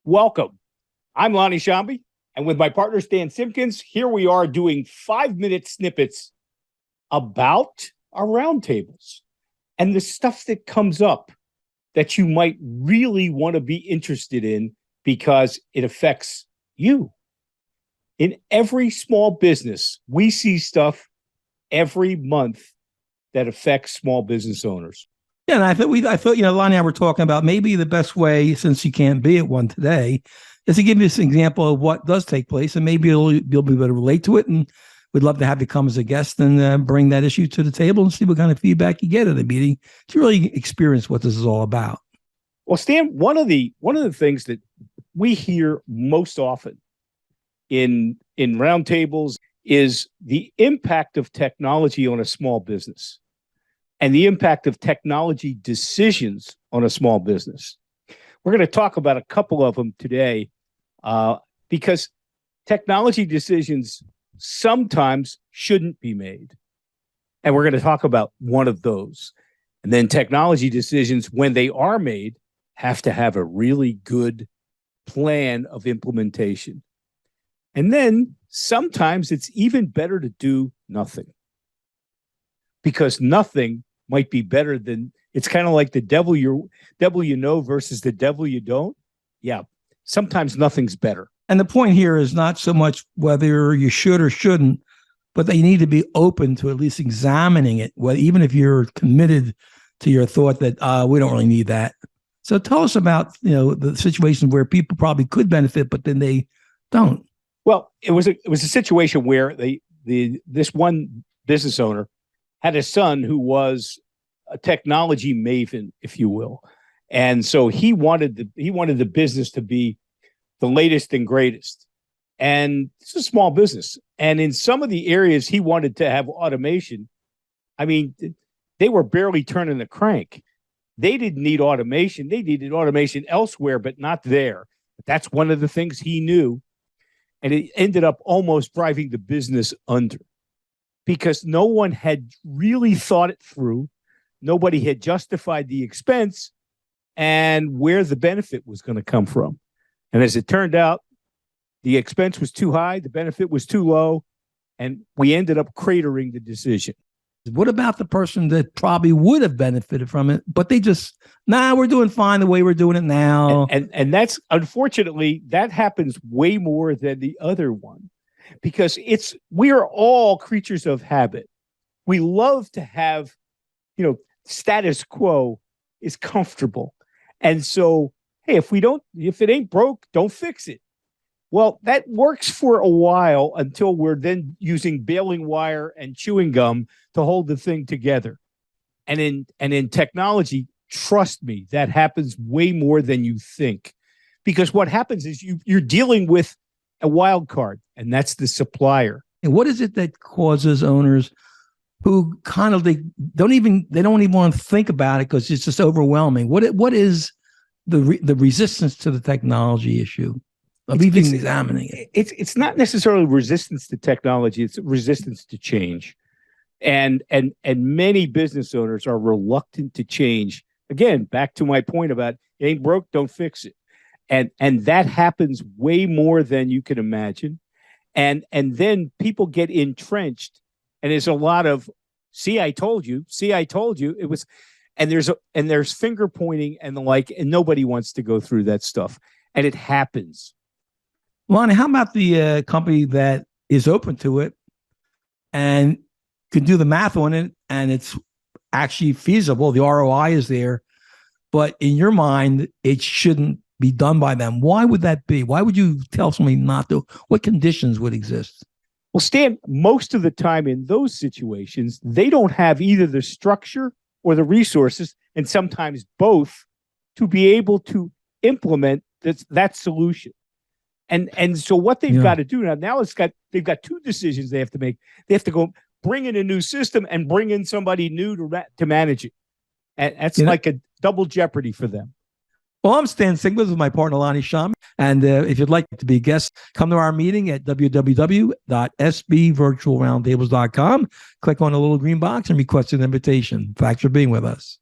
Welcome. I'm Lonnie Shambi, and with my partner Stan Simpkins, here we are doing 5-minute snippets about our roundtables and the stuff that comes up that you might really want to be interested in because it affects you. In every small business, we see stuff every month that affects small business owners. Yeah, and I thought, Lonnie and I were talking about maybe the best way, since you can't be at one today, is to give you this example of what does take place, and maybe you'll be able to relate to it. And we'd love to have you come as a guest and bring that issue to the table and see what kind of feedback you get at the meeting to really experience what this is all about. Well, Stan, one of the things that we hear most often in roundtables is the impact of technology on a small business and the impact of technology decisions on a small business. We're going to talk about a couple of them today because technology decisions sometimes shouldn't be made. And we're going to talk about one of those. And then technology decisions, when they are made, have to have a really good plan of implementation. And then sometimes it's even better to do nothing, because nothing might be better than, it's kind of like the devil you know versus the devil you don't. Yeah, sometimes nothing's better. And the point here is not so much whether you should or shouldn't, but they need to be open to at least examining it, even if you're committed to your thought that we don't really need that. So tell us about the situation where people probably could benefit, but then they don't. Well, it was a situation where this one business owner had a son who was a technology maven, if you will. And so he wanted the business to be the latest and greatest. And it's a small business. And in some of the areas he wanted to have automation, I mean, they were barely turning the crank. They didn't need automation. They needed automation elsewhere, but not there. But that's one of the things he knew. And it ended up almost driving the business under, because no one had really thought it through. Nobody had justified the expense and where the benefit was going to come from. And as it turned out, the expense was too high, the benefit was too low, and we ended up cratering the decision. What about the person that probably would have benefited from it, but they just, we're doing fine the way we're doing it now? And that's, unfortunately, that happens way more than the other one, because we are all creatures of habit. We love to have, status quo is comfortable. And so, hey, if it ain't broke, don't fix it. Well, that works for a while until we're then using baling wire and chewing gum to hold the thing together. And in technology, trust me, that happens way more than you think. Because what happens is you're dealing with a wild card, and that's the supplier. And what is it that causes owners who kind of they don't even want to think about it because it's just overwhelming? What is the resistance to the technology issue of even examining it? It's not necessarily resistance to technology; it's resistance to change, and many business owners are reluctant to change. Again, back to my point about it ain't broke, don't fix it. And that happens way more than you can imagine. And then people get entrenched, and there's a lot of, see, I told you, it was, and there's finger pointing and the like, and nobody wants to go through that stuff. And it happens. Lonnie, how about the company that is open to it and could do the math on it, and it's actually feasible, the ROI is there, but in your mind, it shouldn't be done by them? Why would that be? Why would you tell somebody not to? What conditions would exist? Well, Stan, most of the time in those situations, they don't have either the structure or the resources, and sometimes both, to be able to implement that solution. And so what they've got to do now they've got two decisions they have to make. They have to go bring in a new system and bring in somebody new to manage it. And that's like a double jeopardy for them. Well, I'm Stan Sigmund with my partner, Lonnie Shambi. And if you'd like to be a guest, come to our meeting at www.sbvirtualroundtables.com. Click on the little green box and request an invitation. Thanks for being with us.